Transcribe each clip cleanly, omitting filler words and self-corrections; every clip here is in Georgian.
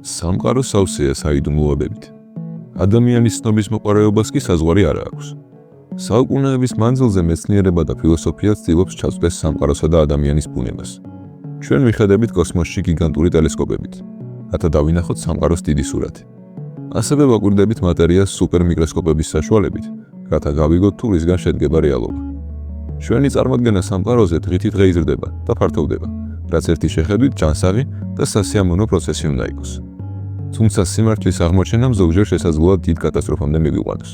სამყარო სავსეა საიდუმლოებებით. ადამიანის ცნობის მოყვარეობას კი საზღვარი არ აქვს. საუკუნეების მანძილზე მეცნიერება და ფილოსოფია ცდილობს ჩაწვდეს სამყაროსა და ადამიანის ბუნებას. ჩვენ ვიხედებით კოსმოსში გიგანტური ტელესკოპებით, რათა დავინახოთ სამყაროს დიდი სურათი. ასევე ვაკვირდებით მატერიას სუპერმიკროსკოპების საშუალებით, რათა გავიგოთ თუ რისგან შედგება რეალობა. ჩვენი წარმოდგენა სამყაროზე დღითი დღე იზრდება და ფართოვდება, რაც ერთი შეხედვით ჯანსაღი და სასიამოვნო პროცესი უნდა იყოს. თუმცა სიმართლის აღმოჩენამ ზოგჯერ შესაძლოა დიდ კატასტროფამდე მივიყვანოს.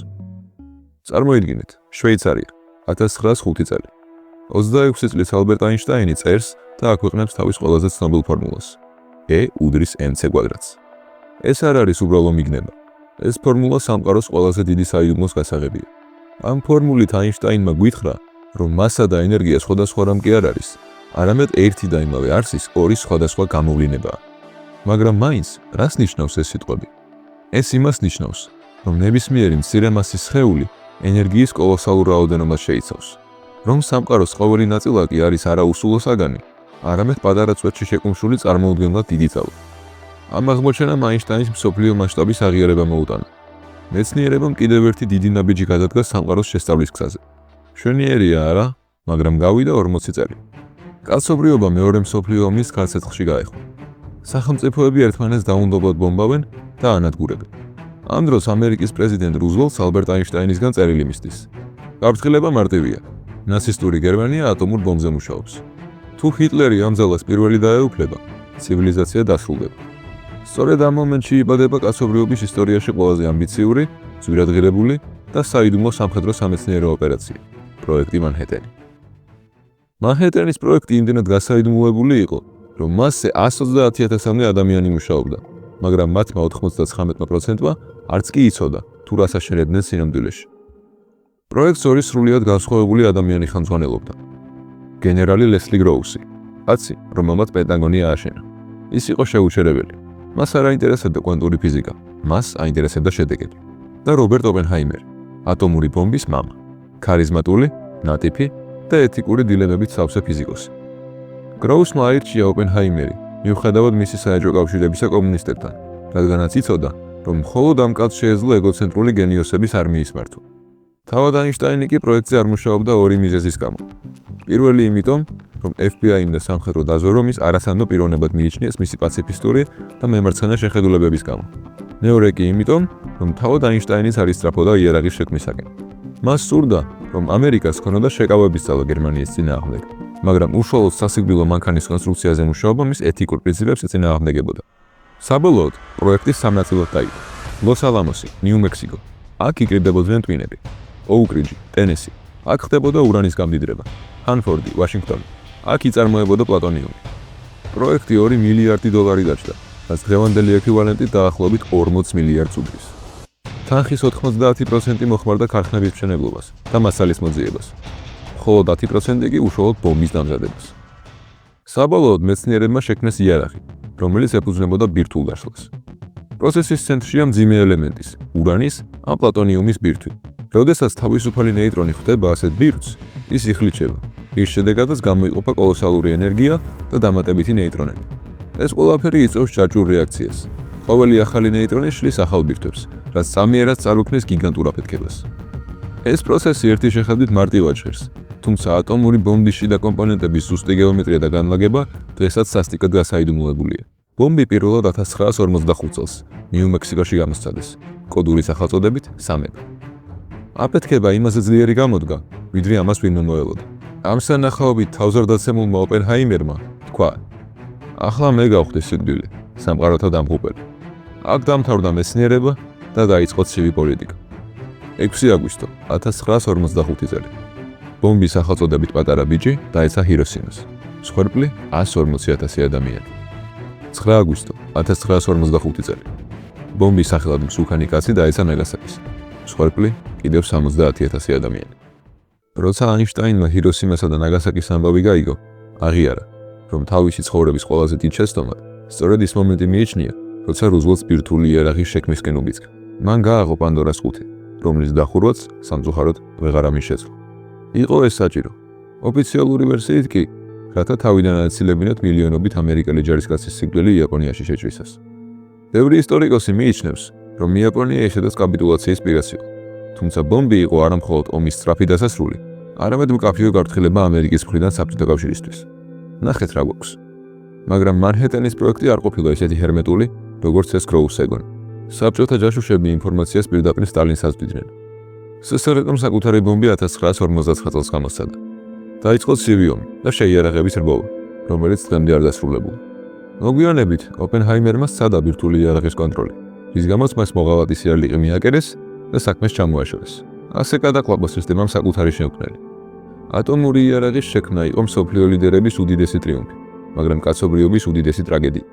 წარმოიდგინეთ, შვეიცარია, 1905 წელი. 26 წლის ალბერტ აინშტაინი წერს და აქვეყნებს თავის ყველაზე ცნობილ ფორმულას. E უდრის mc². ეს არ არის უბრალო მიგნება. ეს ფორმულა სამყაროს ყველაზე დიდი საიდუმლოს გასაღებია. ამ ფორმულით აინშტაინმა გვითხრა, რომ მასა და ენერგია სხვადასხვა რამ კი არ არის, არამედ ერთი და იმავე არსის ორი სხვადასხვა გამოვლინებაა. მაგრამ მაინც რას ნიშნავს ეს სიტყვები? ეს იმას ნიშნავს, რომ ნებისმიერი მცირე მასის სხეული ენერგიის კოლოსალურ რაოდენობას შეიცავს, რომ სამყაროს ყოველი ნაწილაკი არის არა უსულო საგანი, არამედ პატარა წვეთში შეკუმშული წარმოუდგენლად დიდი ძალა. ამ აღმოჩენამ აინშტაინის მსოფლიო მასშტაბის აღიარება მოუტანა. მეცნიერებამ კიდევ ერთი დიდი ნაბიჯი გადადგა სამყაროს შესწავლის გზაზე. მშვენიერია არა, მაგრამ გავიდა 40 წელი. კაცობრიობა მეორე მსოფლიო ომის გასაწყისში გაეხო. სახელმწიფოები ერთმანეთს დაუნდობლად ბომბავენ და ანადგურებენ. ამ დროს ამერიკის პრეზიდენტ რუზველტს ალბერტ აინშტაინისგან წერილი მისდის. გაფრთხილება მარტივია. ნაცისტური გერმანია ატომურ ბომბზე მუშაობს. თუ ჰიტლერი ამ ძალას პირველი დაეუფლება, ცივილიზაცია დასრულდება. სწორედ ამ მომენტში იბადება კაცობრიობის ისტორიაში ყველაზე ამბიციური, ძვირადღირებული და საიდუმლო სამხედრო სამეცნიერო ოპერაცია, პროექტი მანჰეტენი. მანჰეტენის პროექტი იმდენად გასაიდუმლოებული იყო, რომ მასზე 130,000-მდე ადამიანი მუშაობდა, მაგრამ მათმა 99%-მა არც კი იცოდა, თუ რას აშენებდნენ სინამდვილეში. პროექტს ორი სრულიად განსხვავებული ადამიანი ხელმძღვანელობდა. გენერალი ლესლი გროუსი, კაცი, რომელმაც პენტაგონი ააშენა. ის იყო შეუჩერებელი. მას არ აინტერესებდა კვანტური ფიზიკა, მას აინტერესებდა შედეგები. და რობერტ ოპენჰაიმერი, ატომური ბომბის მამა, ქარიზმატული, ნატიფი და ეთიკური დილემებით სავსე ფიზიკოსი. გროუსმა აირჩია ოპენჰაიმერი, მიუხედავად მისი საეჭვო კავშირებისა კომუნისტებთან, რადგანაც იცოდა, რომ მხოლოდ ამ კაცს შეეძლო ეგოცენტრული გენიოსების არმიის მართვა. თავად აინშტაინი კი პროექტზე არ მუშაობდა ორი მიზეზის გამო. პირველი იმიტომ, რომ FBI-მ და სამხედრო დაზვერვამ ის არასანდო პიროვნებად მიიჩნიეს მისი პაციფისტური და მემარცხენე შეხედულებების გამო. მეორე კი იმიტომ, რომ თავად აინშტაინის არ ისწრაფოდა იარაღის შექმნისაკენ. მას სურდა, რომ ამერიკას ჰქონოდა შეკავების ძალა გერმანიის წინააღმდეგ, მაგრამ უშუალოდ სასიკვდილო მანქანის კონსტრუქციაზე მუშაობა მის ეთიკურ პრინციპებს ეწინააღმდეგებოდა. საბოლოოდ, პროექტი სამ ნაწილად დაიყო. ლოს-ალამოსი, ნიუ-მექსიკო. აქ იკრიბდებოდნენ ტვინები. ოუკრიჯი, ტენესი. აქ ხდებოდა ურანის გამდიდრება. ჰანფორდი, ვაშინგტონი. აქ იწარმოებოდა პლატონიუმი. პროექტი 2 მილიარდი დოლარი დაჭდა, რაც დღევანდელი ექვივალენტით დაახლოებით 40 მილიარდს უდრის. თანხის 90% მოხმარდა ქარხნების მშენებლობას და მასალის მოძიებას. ხოლო 10% კი უშუალოდ ბომბის დამზადებას. საბოლოოდ მეცნიერებმა შექმნეს იარაღი, რომელიც ეფუძნებოდა ბირთვულ დაშლას. პროცესის ცენტრშია მძიმე ელემენტის, ურანის ან პლატონიუმის ბირთვი. როდესაც თავისუფალი ნეიტრონი ხვდება ასეთ ბირთვს, ის იხლიჩება, რის შედეგადაც გამოიყოფა კოლოსალური ენერგია და დამატებითი ნეიტრონები. ეს ყველაფერი იწვევს ჭარჭულ რეაქციას. ყოველი ახალი ნეიტრონი შლის ახალ ბირთვებს, რაც სამიერად წარუქმნის გიგანტურ აფეთქებას. ეს პროცესი ერთი შეხედვით მარტივად ჟღერს, თუმცა ატომური ბომბის შიდა კომპონენტების ზუსტი გეომეტრია და განლაგება დღესაც სასტიკად გასაიდუმლოებულია. ბომბი პირველად 1945 წელს ნიუ-მექსიკოში გამოსცადეს, კოდური სახელწოდებით სამება. აფეთქება იმაზე ძლიერი გამოდგა, ვიდრე ამას ვინმე მოელოდა. ამ სანახაობით თავზარდაცემულმა ოპენჰაიმერმა თქვა: ახლა მე გავხდი სიკვდილი, სამყაროთა დამღუპელი. აქ დამთავრდა მეცნიერება და დაიწყო ცივი პოლიტიკა. 6 აგვისტო 1945 წელი. ბომბის სახელწოდებით პატარა ბიჭი დაეცა ჰიროსიმას. მსხვერპლი 140,000 ადამიანი. 9 აგვისტო 1945 წელი. ბომბის სახელად მსუქანი კაცი დაეცა ნაგასაკის. მსხვერპლი კიდევ 70,000 ადამიანი. როცა აინშტაინმა ჰიროსიმასა და ნაგასაკის ამბავი გაიგო, აღიარა, რომ თავისი ცხოვრების ყველაზე დიდ შეცდომად სწორედ ის მომენტი მიიჩნია, როცა რუზველტს ბირთვული იარაღის შექმნისკენ უბიძგა. მან გააღო პანდორას ყუთი, რომლის დახურვაც სამწუხაროდ ვეღარ ამის შეძლო. იყო ეს საჭირო. ოფიციალური ვერსიით კი, რათა თავიდან აცილებინათ მილიონობით ამერიკელი ჯარისკაცის სიკვდილი იაპონიაში შეჭრისას. ბევრი ისტორიკოსი მიიჩნევს, რომ იაპონია ისედაც კაპიტულაციის პირას იყო. თუმცა ბომბი იყო არა მხოლოდ ომის სწრაფი დასასრული, არამედ მკაფიო გაფრთხილება ამერიკის მხრიდან საბჭოთა კავშირისთვის. ნახეთ რა გვაქვს. მაგრამ მანჰეტენის პროექტი არ ყოფილა ისეთი ჰერმეტული, როგორც ეს კროუს ეგონი. საბჭოთა ჯაშუშები ინფორმაციას პირდაპირ სტალინს აზრდიდნენ. სსრ-ს საკუთარი ბომბი 1959 წელს გამოსცადა. დაიწყო ცივი ომი და შეიარაღების რბოლა, რომელიც დღემდე არ დასრულებულა. მოგვიანებით ოპენჰაიმერმა სცადა ბირთვული იარაღის კონტროლი, რის გამოც მას მოღალატე სიარლიყი მიაკერეს და საქმეს ჩამოაშორეს. ასე გადაყლაპა სისტემამ საკუთარი შექმნელი. ატომური იარაღის შექმნა იყო მსოფლიო ლიდერების უდიდესი ტრიუმფი, მაგრამ კაცობრიობის უდიდესი ტრაგედია.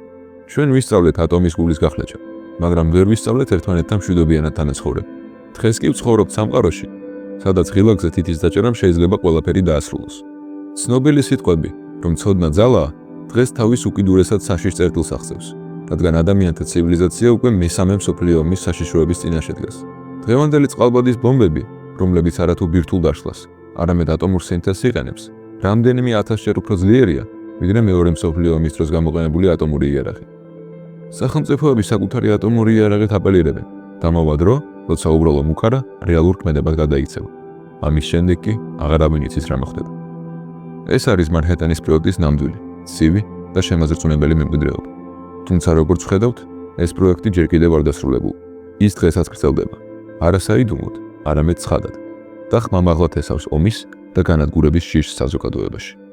ჩვენ ვისწავლეთ ატომის გულის გახლეჩა, მაგრამ ვერ ვისწავლეთ ერთმანეთთან მშვიდობიანად თანაცხოვრება. დღეს კი ვცხოვრობთ სამყაროში, სადაც ღილაკზე თითის დაჭერამ შეიძლება ყველაფერი დაასრულოს. ცნობილი სიტყვები, რომ ცოდნა ძალაა, დღეს თავის უკიდურესად საშიშ წერტილს აღწევს, რადგან ადამიანთა ცივილიზაცია უკვე მესამე მსოფლიო ომის საშიშროების წინაშე დგას. დღევანდელი წყალბადის ბომბები, რომლებიც არათუ ბირთვულ დაშლას, არამედ ატომურ სინთეზს იყენებს, რამდენიმე ათასჯერ უფრო ძლიერია, ვიდრე მეორე მსოფლიო ომის დროს გამოყენებული ატომური იარაღი. სახელმწიფოები საკუთარი ატომური იარაღით აპელირებენ, დამოვა დრო, როცა უბრალო მუქარა რეალურ ქმედებად გადაიქცევა. ამის შემდეგ კი აღარავინ იცის რა მოხდება. ეს არის მანჰეტენის პროექტის ნამდვილი, ცივი და შემაზრწუნებელი მემკვიდრეობა. თუმცა როგორც ვხედავთ, ეს პროექტი ჯერ კიდევ არ დასრულებულა. ის დღესაც გრძელდება, არა საიდუმლოდ, არამედ ცხადად და ხმამაღლად ესავს ომის და განადგურების შიშს საზოგადოებაში.